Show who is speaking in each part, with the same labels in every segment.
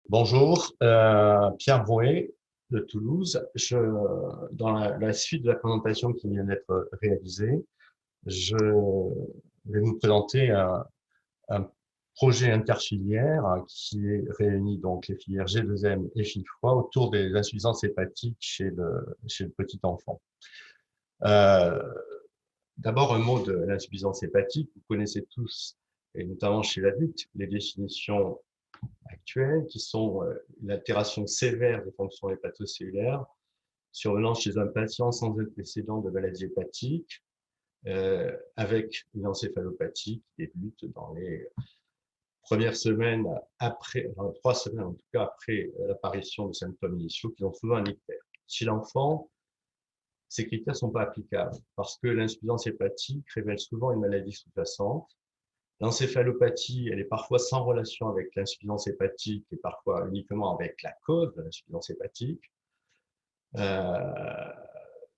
Speaker 1: Bonjour, Pierre Rouet de Toulouse. Dans la suite de la présentation qui vient d'être réalisée, je vais vous présenter un projet interfilière qui réunit donc les filières G2M et FIFROI autour des insuffisances hépatiques chez le petit enfant. Euh, D'abord, un mot de l'insuffisance hépatique. Vous connaissez tous, et notamment chez l'adulte, les définitions actuelles qui sont l'altération sévère des fonctions hépatocellulaires survenant chez un patient sans antécédent de maladie hépatique avec une encéphalopathie qui débute dans les premières semaines après, dans 3 semaines en tout cas après l'apparition de symptômes initiaux qui ont souvent un ictère. Chez l'enfant, ces critères ne sont pas applicables parce que l'insuffisance hépatique révèle souvent une maladie sous-jacente. L'encéphalopathie, elle est parfois sans relation avec l'insuffisance hépatique et parfois uniquement avec la cause de l'insuffisance hépatique. Euh,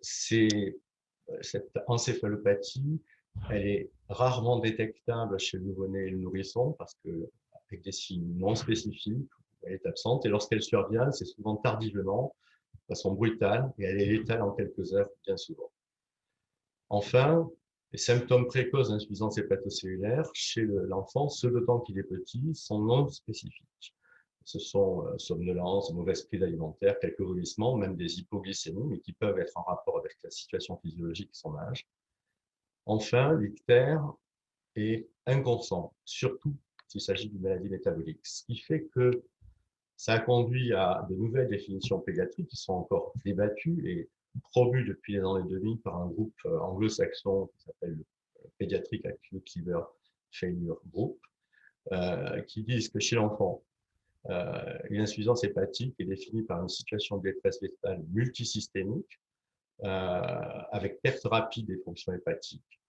Speaker 1: cette encéphalopathie, elle est rarement détectable chez le nouveau-né et le nourrisson parce que avec des signes non spécifiques, elle est absente. Et lorsqu'elle survient, c'est souvent tardivement, de façon brutale, et elle est létale en quelques heures, bien souvent. Enfin, les symptômes précoces d'insuffisance hépatocellulaire chez l'enfant, ceux d'autant qu'il est petit, sont non spécifiques. Ce sont somnolence, mauvaise prise alimentaire, quelques vomissements, même des hypoglycémies, mais qui peuvent être en rapport avec la situation physiologique et son âge. Enfin, l'ictère est inconstant, surtout s'il s'agit d'une maladie métabolique, ce qui fait que ça a conduit à de nouvelles définitions pédiatriques qui sont encore débattues et promues depuis les années 2000 par un groupe anglo-saxon qui s'appelle le Pediatric Acute Liver Failure Group, qui disent que chez l'enfant, une insuffisance hépatique est définie par une situation de détresse létale multisystémique avec perte rapide des fonctions hépatiques,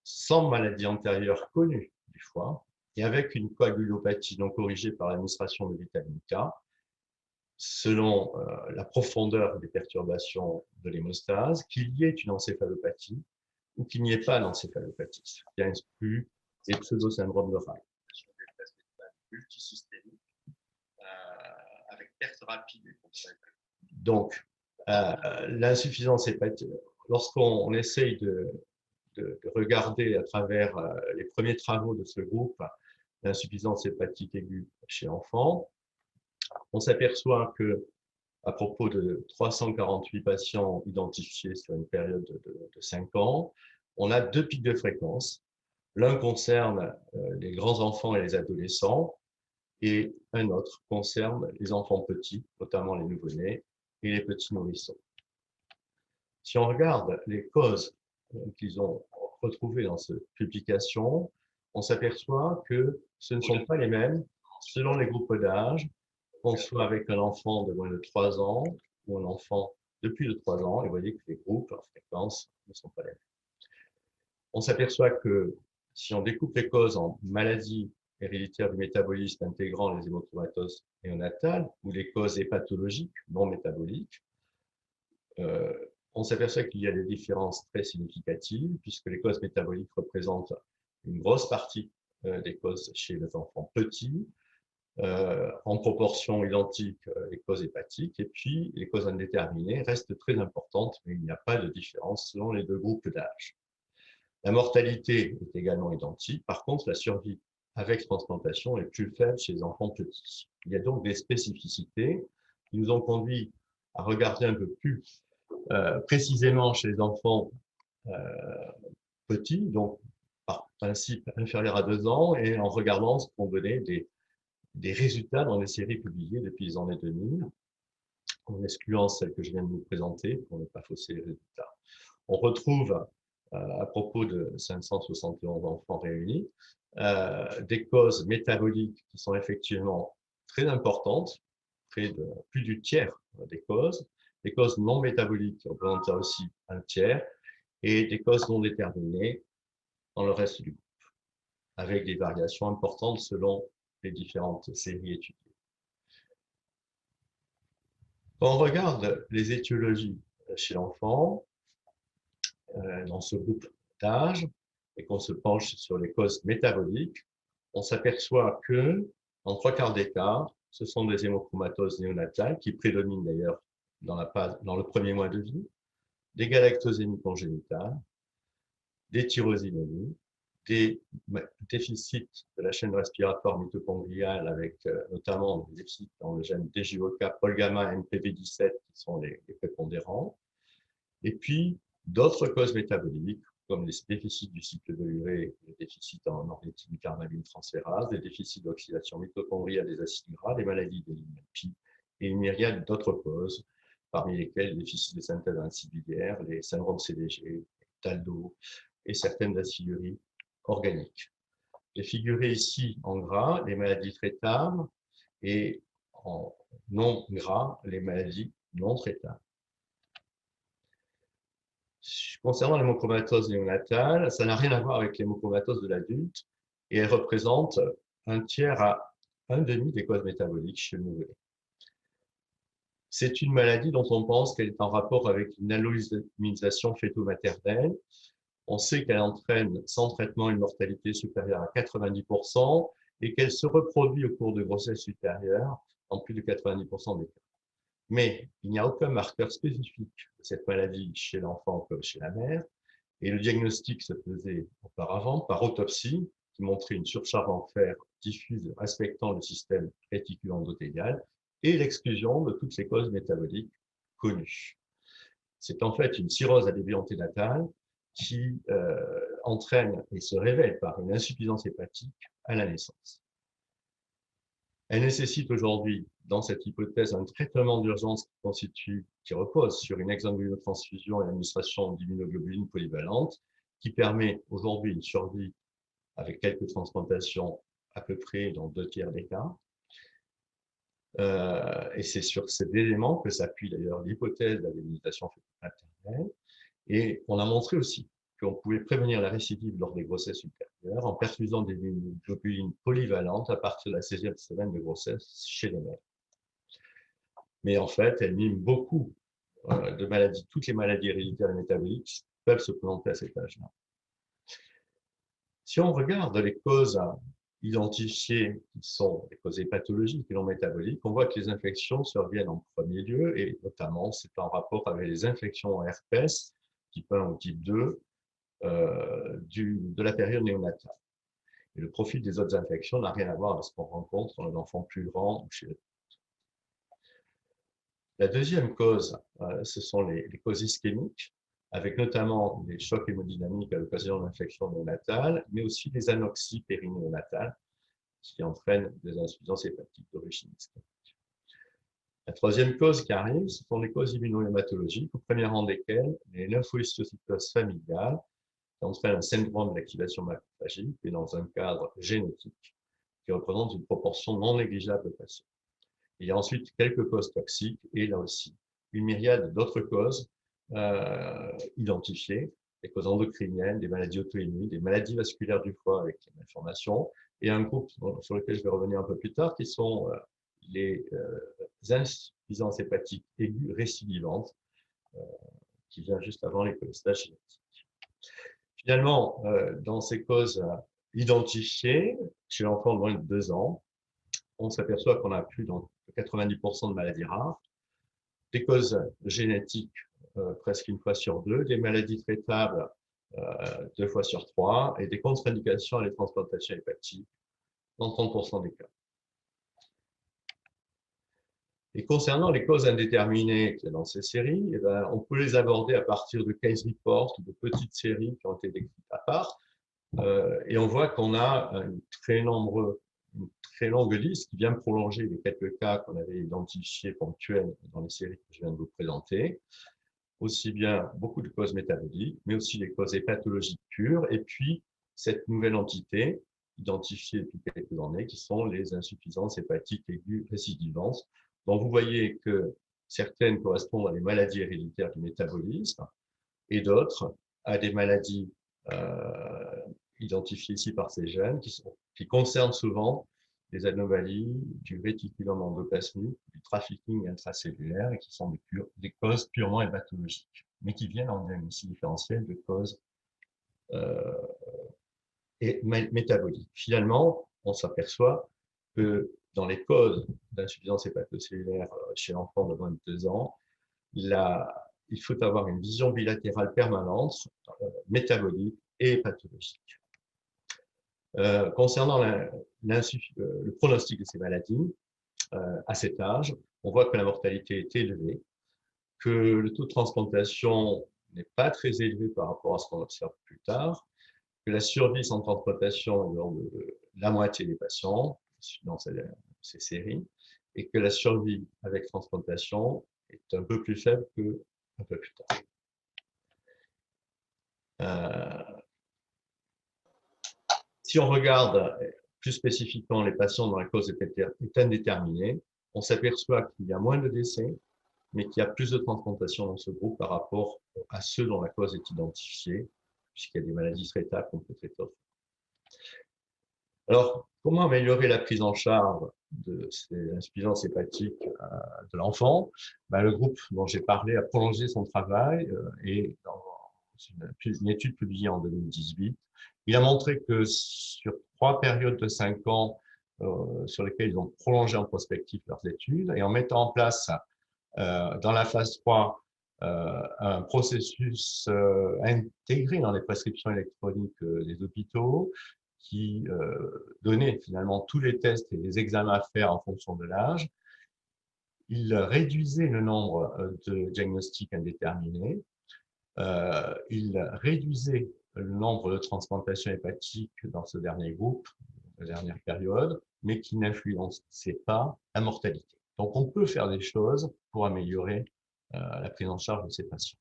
Speaker 1: sans maladie antérieure connue du foie et avec une coagulopathie non corrigée par l'administration de vitamine K, selon la profondeur des perturbations de l'hémostase, qu'il y ait une encéphalopathie ou qu'il n'y ait pas d'encéphalopathie, ce qui inclut les pseudo-syndromes de Raynaud. Multisystémique avec perte rapide des fonctions hépatiques. Donc, l'insuffisance hépatique, lorsqu'on essaye de regarder à travers les premiers travaux de ce groupe l'insuffisance hépatique aiguë chez l'enfant, on s'aperçoit que à propos de 348 patients identifiés sur une période de 5 ans, on a 2 pics de fréquence. L'un concerne les grands enfants et les adolescents, et un autre concerne les enfants petits, notamment les nouveau-nés et les petits nourrissons. Si on regarde les causes qu'ils ont retrouvées dans cette publication, on s'aperçoit que ce ne sont pas les mêmes selon les groupes d'âge, qu'on soit avec un enfant de moins de 3 ans ou un enfant de plus de 3 ans, et vous voyez que les groupes en fréquence ne sont pas les mêmes. On s'aperçoit que si on découpe les causes en maladies héréditaires du métabolisme intégrant les hémochromatoses néonatales ou les causes hépatologiques non métaboliques, on s'aperçoit qu'il y a des différences très significatives puisque les causes métaboliques représentent une grosse partie des causes chez les enfants petits, en proportion identique les causes hépatiques, et puis les causes indéterminées restent très importantes, mais il n'y a pas de différence selon les deux groupes d'âge. La mortalité est également identique, par contre la survie avec transplantation est plus faible chez les enfants petits. Il y a donc des spécificités qui nous ont conduit à regarder un peu plus précisément chez les enfants petits, donc par principe inférieurs à 2 ans, et en regardant ce qu'on donnait des résultats dans les séries publiées depuis les années 2000, en excluant celles que je viens de vous présenter pour ne pas fausser les résultats. On retrouve, à propos de 571 enfants réunis, des causes métaboliques qui sont effectivement très importantes, près de plus du tiers des causes non métaboliques qui représentent aussi un tiers, et des causes non déterminées dans le reste du groupe, avec des variations importantes selon les différentes séries étudiées. Quand on regarde les étiologies chez l'enfant, dans ce groupe d'âge, et qu'on se penche sur les causes métaboliques, on s'aperçoit que, en 3/4 des cas, ce sont des hémochromatoses néonatales qui prédominent d'ailleurs dans le premier mois de vie, des galactosémies congénitales, des tyrosinómies, des déficits de la chaîne respiratoire mitochondriale avec notamment des déficits dans le gène DJOK, Polgamma, MPV17 qui sont les prépondérants, et puis d'autres causes métaboliques comme les déficits du cycle de l'urée, les déficits en ornithine carnavine transférase, les déficits d'oxydation mitochondriale des acides gras, les maladies de l'INALPI et une myriade d'autres causes, parmi lesquelles les déficits de synthèse insibiliaire, les syndromes CDG, TALDO et certaines aciduries organiques. J'ai figuré ici en gras les maladies traitables et en non gras les maladies non traitables. Concernant l'hémochromatose néonatale, ça n'a rien à voir avec l'hémochromatose de l'adulte et elle représente un tiers à un demi des causes métaboliques chez le nouveau-né. C'est une maladie dont on pense qu'elle est en rapport avec une alloïsamisation fœto-maternelle. On sait qu'elle entraîne sans traitement une mortalité supérieure à 90% et qu'elle se reproduit au cours de grossesse supérieure en plus de 90% des cas. Mais il n'y a aucun marqueur spécifique de cette maladie chez l'enfant comme chez la mère. Et le diagnostic se faisait auparavant par autopsie, qui montrait une surcharge en fer diffuse respectant le système réticulo-endothélial et l'exclusion de toutes les causes métaboliques connues. C'est en fait une cirrhose à début anténatal qui entraîne et se révèle par une insuffisance hépatique à la naissance. Elle nécessite aujourd'hui, dans cette hypothèse, un traitement d'urgence qui repose sur une hexaglutinotransfusion et l'administration d'immunoglobulines polyvalentes, qui permet aujourd'hui une survie avec quelques transplantations à peu près dans 2/3 des cas. Et c'est sur ces éléments que s'appuie d'ailleurs l'hypothèse de la délimitation maternelle. Et on a montré aussi qu'on pouvait prévenir la récidive lors des grossesses supérieures en perfusant des globulines polyvalentes à partir de la 16e semaine de grossesse chez les mères. Mais en fait, elle mime beaucoup de maladies. Toutes les maladies héréditaires et métaboliques peuvent se présenter à cet âge-là. Si on regarde les causes identifiées qui sont les causes pathologiques et non métaboliques, on voit que les infections surviennent en premier lieu et notamment c'est en rapport avec les infections en herpès type 1 ou type 2 de la période néonatale. Et le profil des autres infections n'a rien à voir avec ce qu'on rencontre dans un enfant plus grand ou chez les... La deuxième cause, ce sont les causes ischémiques, avec notamment des chocs hémodynamiques à l'occasion d'infections néonatales, mais aussi des anoxies périnéonatales qui entraînent des insuffisances hépatiques d'origine ischémique. La troisième cause qui arrive, ce sont les causes immunohématologiques, au premier rang desquelles les lymphohistiocytoses familiales, qui entraînent un syndrome d'activation macrophagique et dans un cadre génétique qui représente une proportion non négligeable de patients. Il y a ensuite quelques causes toxiques et là aussi une myriade d'autres causes identifiées, des causes endocriniennes, des maladies auto-immunes, des maladies vasculaires du foie avec les malformations et un groupe sur lequel je vais revenir un peu plus tard qui sont les insuffisances hépatiques aiguës récidivantes qui vient juste avant les cholestases génétiques. Finalement, dans ces causes identifiées chez l'enfant de moins de 2 ans, on s'aperçoit qu'on a plus de 90% de maladies rares, des causes génétiques presque 1 fois sur 2, des maladies traitables 2 fois sur 3 et des contre-indications à les transplantations hépatiques dans 30% des cas. Et concernant les causes indéterminées qu'il y a dans ces séries, eh ben, on peut les aborder à partir de case reports ou de petites séries qui ont été décrites à part. Et on voit qu'on a une très longue liste qui vient prolonger les quelques cas qu'on avait identifiés ponctuels dans les séries que je viens de vous présenter. Aussi bien beaucoup de causes métaboliques, mais aussi les causes hépatologiques pures, et puis cette nouvelle entité identifiée depuis quelques années qui sont les insuffisances hépatiques aiguës récidivantes, dont vous voyez que certaines correspondent à des maladies héréditaires du métabolisme et d'autres à des maladies identifiées ici par ces gènes qui concernent souvent des anomalies du réticulum endoplasmique, du trafficking intracellulaire et qui sont des causes purement hépatologiques, mais qui viennent en diagnostic différentiel de causes métaboliques. Finalement, on s'aperçoit que dans les causes d'insuffisance hépatocellulaire chez l'enfant de moins de 2 ans, il faut avoir une vision bilatérale permanente, métabolique et pathologique. Concernant le pronostic de ces maladies, à cet âge, on voit que la mortalité est élevée, que le taux de transplantation n'est pas très élevé par rapport à ce qu'on observe plus tard, que la survie sans transplantation est de la moitié des patients dans ces séries, et que la survie avec transplantation est un peu plus faible qu'un peu plus tard. Si on regarde plus spécifiquement les patients dont la cause est indéterminée, on s'aperçoit qu'il y a moins de décès, mais qu'il y a plus de transplantation dans ce groupe par rapport à ceux dont la cause est identifiée, puisqu'il y a des maladies traitables qu'on peut traiter. Alors, comment améliorer la prise en charge de ces insuffisances hépatiques de l'enfant? Le groupe dont j'ai parlé a prolongé son travail et dans une étude publiée en 2018, il a montré que sur 3 périodes de 5 ans sur lesquelles ils ont prolongé en prospective leurs études et en mettant en place dans la phase 3 un processus intégré dans les prescriptions électroniques des hôpitaux qui donnait finalement tous les tests et les examens à faire en fonction de l'âge. Il réduisait le nombre de diagnostics indéterminés. Il réduisait le nombre de transplantations hépatiques dans ce dernier groupe, la dernière période, mais qui n'influençait pas la mortalité. Donc, on peut faire des choses pour améliorer la prise en charge de ces patients.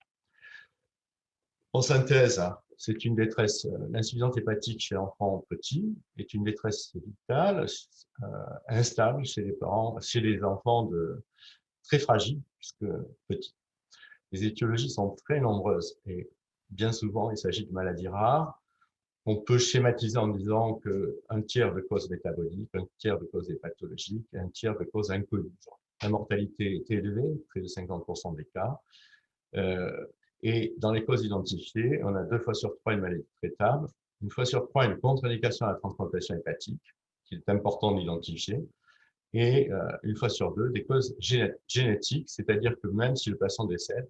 Speaker 1: En synthèse, c'est une détresse, l'insuffisance hépatique chez l'enfant petit est une détresse vitale, instable chez les parents, chez les enfants très fragiles, puisque petits. Les étiologies sont très nombreuses et bien souvent, il s'agit de maladies rares. On peut schématiser en disant qu'un tiers de causes métaboliques, un tiers de causes pathologiques, un tiers de causes inconnues. La mortalité est élevée, près de 50% des cas. Et dans les causes identifiées, on a 2 fois sur 3 une maladie traitable, 1 fois sur 3 une contre-indication à la transplantation hépatique, qu'il est important d'identifier, et 1 fois sur 2 des causes génétiques, c'est-à-dire que même si le patient décède,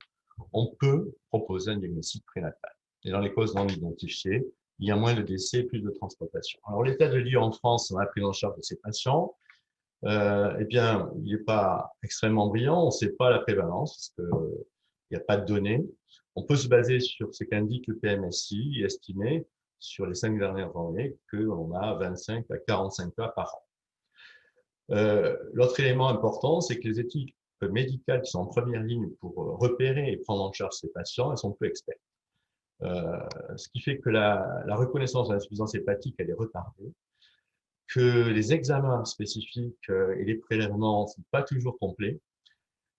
Speaker 1: on peut proposer un diagnostic prénatal. Et dans les causes non identifiées, il y a moins de décès et plus de transplantation. Alors, l'état de lieu en France dans la prise en charge de ces patients, eh bien, il n'est pas extrêmement brillant. On ne sait pas la prévalence, parce qu'il n'y a pas de données. On peut se baser sur ce qu'indique le PMSI et estimer sur les 5 dernières années qu'on a 25 à 45 cas par an. L'autre élément important, c'est que les équipes médicales qui sont en première ligne pour repérer et prendre en charge ces patients, elles sont peu expertes. Ce qui fait que la reconnaissance de l'insuffisance hépatique, elle est retardée, que les examens spécifiques et les prélèvements ne sont pas toujours complets,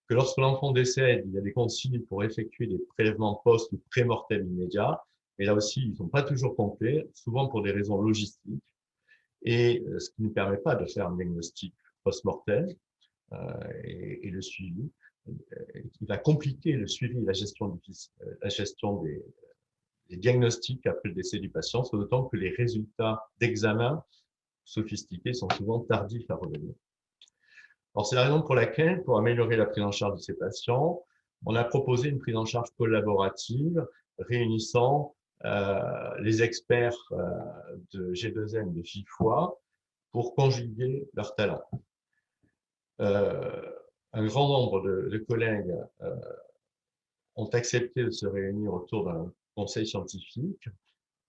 Speaker 1: que lorsque l'enfant décède, il y a des consignes pour effectuer des prélèvements post ou pré-mortem immédiats, mais là aussi, ils ne sont pas toujours complets, souvent pour des raisons logistiques, et ce qui ne permet pas de faire un diagnostic post-mortem et le suivi, qui va compliquer le suivi et la gestion des diagnostics après le décès du patient, d'autant que les résultats d'examen sophistiqués sont souvent tardifs à revenir. Alors, c'est la raison pour laquelle, pour améliorer la prise en charge de ces patients, on a proposé une prise en charge collaborative réunissant les experts de G2M de FIFOA pour conjuguer leurs talents. Un grand nombre de collègues ont accepté de se réunir autour d'un conseil scientifique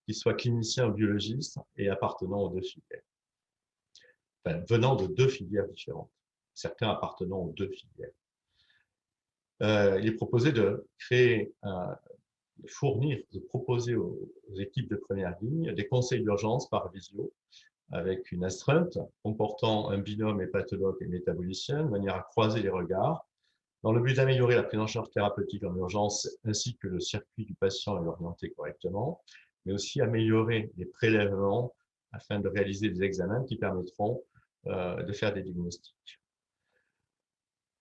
Speaker 1: qui soit clinicien ou biologiste et appartenant aux 2 filières. Enfin, venant de 2 filières différentes, certains appartenant aux 2 filières. Il est proposé de créer, de proposer aux équipes de première ligne des conseils d'urgence par visio avec une astreinte comportant un binôme hépatologue et métabolicien de manière à croiser les regards dans le but d'améliorer la prise en charge thérapeutique en urgence ainsi que le circuit du patient et l'orienter correctement, mais aussi améliorer les prélèvements afin de réaliser des examens qui permettront de faire des diagnostics.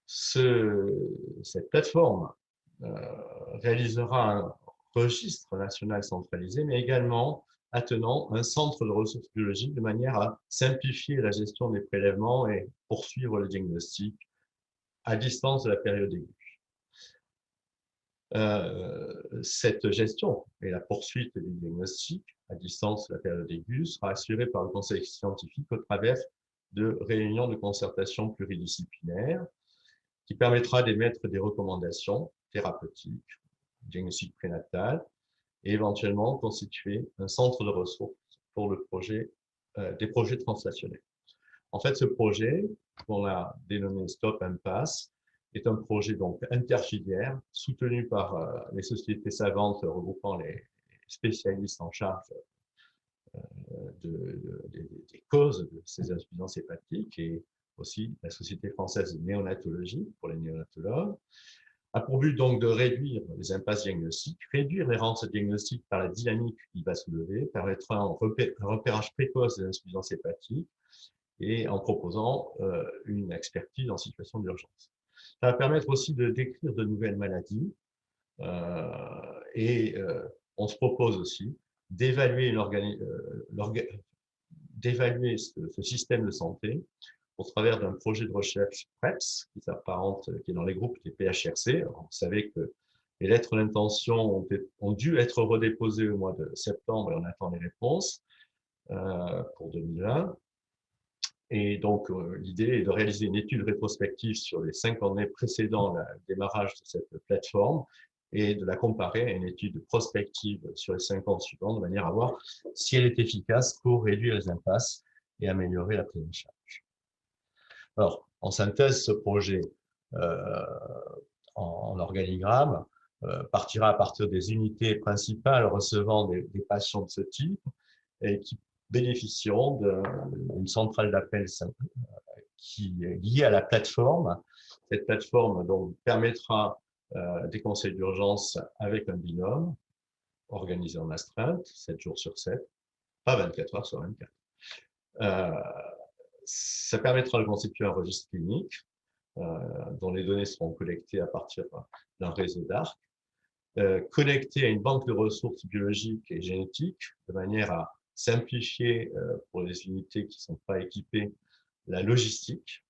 Speaker 1: Cette plateforme réalisera un registre national centralisé, mais également attenant un centre de ressources biologiques de manière à simplifier la gestion des prélèvements et poursuivre le diagnostic à distance de la période aiguë. Cette gestion et la poursuite du diagnostic à distance de la période aiguë sera assurée par le conseil scientifique au travers de réunions de concertation pluridisciplinaires qui permettra d'émettre des recommandations thérapeutiques, diagnostic prénatal et éventuellement constituer un centre de ressources pour le projet, des projets translationnels. En fait, ce projet, qu'on a dénommé Stop Impasse, est un projet donc interfilière soutenu par les sociétés savantes regroupant les spécialistes en charge des causes de ces insuffisances hépatiques et aussi la Société française de néonatologie pour les néonatologues, a pour but donc de réduire les impasses diagnostiques, réduire l'errance diagnostique par la dynamique qu'il va soulever, permettra un repérage précoce des insuffisances hépatiques et en proposant une expertise en situation d'urgence. Ça va permettre aussi de décrire de nouvelles maladies et on se propose aussi d'évaluer ce système de santé au travers d'un projet de recherche PREPS qui s'apparente, qui est dans les groupes des PHRC. Alors, vous savez que les lettres d'intention ont dû être redéposées au mois de septembre et on attend les réponses pour 2020. Et donc, l'idée est de réaliser une étude rétrospective sur les 5 années précédant le démarrage de cette plateforme et de la comparer à une étude prospective sur les 5 ans suivants, de manière à voir si elle est efficace pour réduire les impasses et améliorer la prise en charge. Alors, en synthèse, ce projet en organigramme partira à partir des unités principales recevant des patients de ce type et qui bénéficieront d'une centrale d'appel qui est liée à la plateforme. Cette plateforme donc, permettra des conseils d'urgence avec un binôme organisé en astreinte, 7 jours sur 7, pas 24 heures sur 24. Ça permettra de constituer un registre clinique dont les données seront collectées à partir d'un réseau d'ARC, connecté à une banque de ressources biologiques et génétiques de manière à simplifier pour les unités qui ne sont pas équipées la logistique.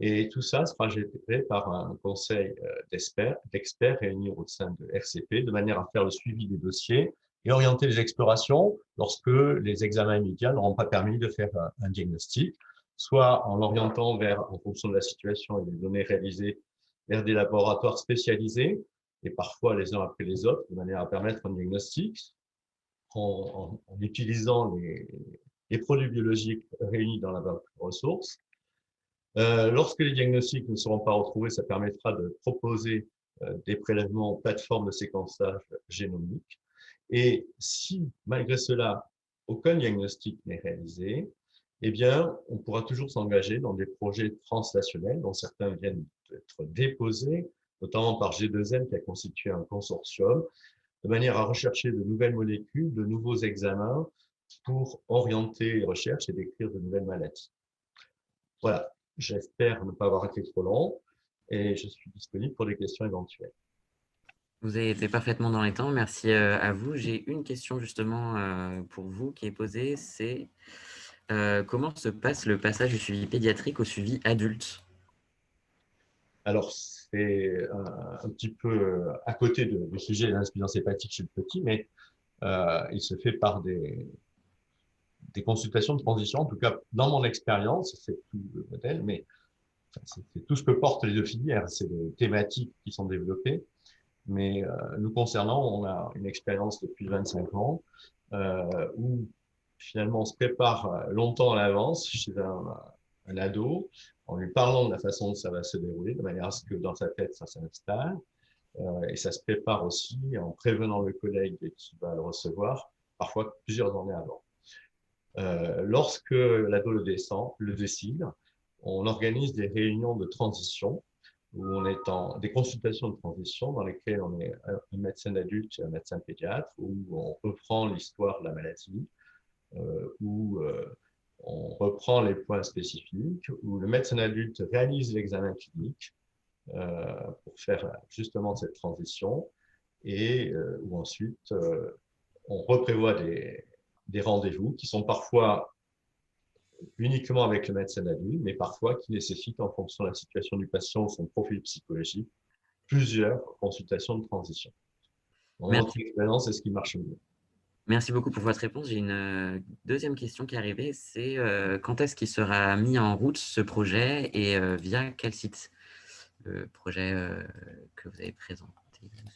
Speaker 1: Et tout ça sera géré par un conseil d'experts réunis au sein de RCP de manière à faire le suivi des dossiers et orienter les explorations lorsque les examens immédiats n'auront pas permis de faire un diagnostic, soit en l'orientant vers, en fonction de la situation et des données réalisées, vers des laboratoires spécialisés, et parfois les uns après les autres, de manière à permettre un diagnostic en utilisant les produits biologiques réunis dans la banque de ressources. Lorsque les diagnostics ne seront pas retrouvés, ça permettra de proposer des prélèvements en plateforme de séquençage génomique. Et si, malgré cela, aucun diagnostic n'est réalisé, eh bien, on pourra toujours s'engager dans des projets translationnels dont certains viennent d'être déposés, notamment par G2N qui a constitué un consortium, de manière à rechercher de nouvelles molécules, de nouveaux examens pour orienter les recherches et décrire de nouvelles maladies. Voilà, j'espère ne pas avoir été trop long et je suis disponible pour des questions éventuelles.
Speaker 2: Vous avez été parfaitement dans les temps, merci à vous. J'ai une question justement pour vous qui est posée, c'est comment se passe le passage du suivi pédiatrique au suivi adulte?
Speaker 1: Alors, c'est un petit peu à côté du sujet de l'insuffisance hépatique chez le petit, mais il se fait par des consultations de transition. En tout cas, dans mon expérience, c'est tout le modèle, mais enfin, c'est tout ce que portent les deux filières. C'est des thématiques qui sont développées. Mais nous concernant, on a une expérience depuis 25 ans où finalement on se prépare longtemps à l'avance chez un ado en lui parlant de la façon dont ça va se dérouler, de manière à ce que dans sa tête ça s'installe. Et ça se prépare aussi en prévenant le collègue qui va le recevoir, parfois plusieurs années avant. Lorsque l'ado le décide, on organise des réunions de transition où on est en des consultations de transition dans lesquelles on est un médecin adulte et un médecin pédiatre, où on reprend l'histoire de la maladie, où on reprend les points spécifiques, où le médecin adulte réalise l'examen clinique pour faire justement cette transition, et où ensuite on reprévoit des rendez-vous qui sont parfois uniquement avec le médecin d'adulte, mais parfois qui nécessitent, en fonction de la situation du patient ou son profil psychologique, plusieurs consultations de transition. Dans notre
Speaker 2: Merci.
Speaker 1: expérience, c'est ce qui marche mieux.
Speaker 2: Merci beaucoup pour votre réponse. J'ai une deuxième question qui est arrivée, c'est quand est-ce qu'il sera mis en route ce projet et via quel site le projet que vous avez présenté?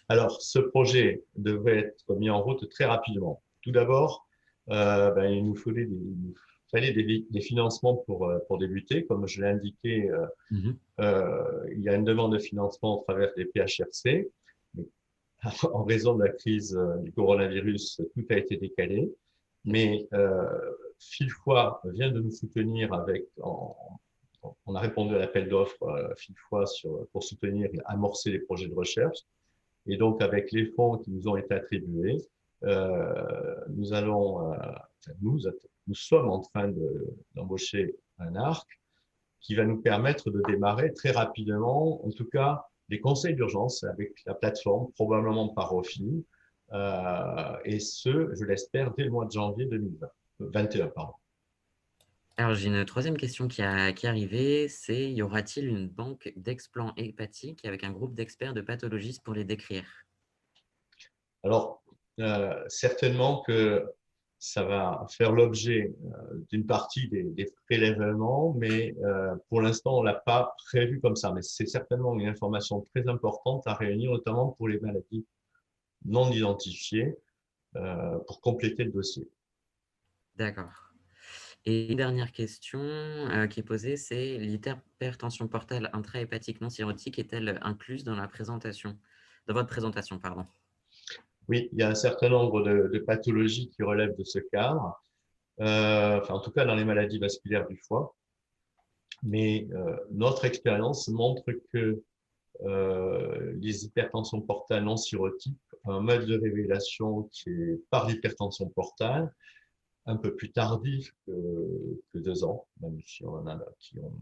Speaker 1: Alors, ce projet devrait être mis en route très rapidement. Tout d'abord, il nous fallait des financements pour débuter. Comme je l'ai indiqué,
Speaker 2: Mhm.
Speaker 1: il y a une demande de financement au travers des PHRC. Mais en raison de la crise du coronavirus, tout a été décalé. Mais Filfoy vient de nous soutenir on a répondu à l'appel d'offres Filfoy pour soutenir et amorcer les projets de recherche. Et donc, avec les fonds qui nous ont été attribués, nous allons, enfin, nous sommes en train d'embaucher un ARC qui va nous permettre de démarrer très rapidement, en tout cas, les conseils d'urgence avec la plateforme, probablement par OFI, et ce, je l'espère, dès le mois de janvier 2021, pardon.
Speaker 2: Alors, j'ai une troisième question qui est arrivée, c'est y aura-t-il une banque d'explants hépatiques avec un groupe d'experts de pathologistes pour les décrire?
Speaker 1: Alors, certainement que ça va faire l'objet d'une partie des prélèvements, mais pour l'instant, on l'a pas prévu comme ça. Mais c'est certainement une information très importante à réunir, notamment pour les maladies non identifiées, pour compléter le dossier.
Speaker 2: D'accord. Et une dernière question qui est posée, c'est l'hypertension portale intrahépatique non cirrhotique est-elle incluse dans dans votre présentation, pardon?
Speaker 1: Oui, il y a un certain nombre de pathologies qui relèvent de ce cadre, enfin, en tout cas dans les maladies vasculaires du foie. Mais notre expérience montre que les hypertensions portales non cirrhotiques ont un mode de révélation qui est par l'hypertension portale, un peu plus tardif que 2 ans, même si on en a qui ont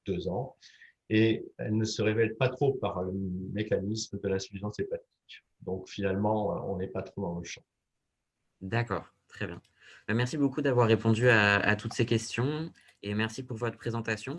Speaker 1: 2 ans, et elle ne se révèle pas trop par le mécanisme de l'insuffisance hépatique. Donc finalement, on n'est pas trop dans le champ.
Speaker 2: D'accord, très bien. Merci beaucoup d'avoir répondu à toutes ces questions et merci pour votre présentation.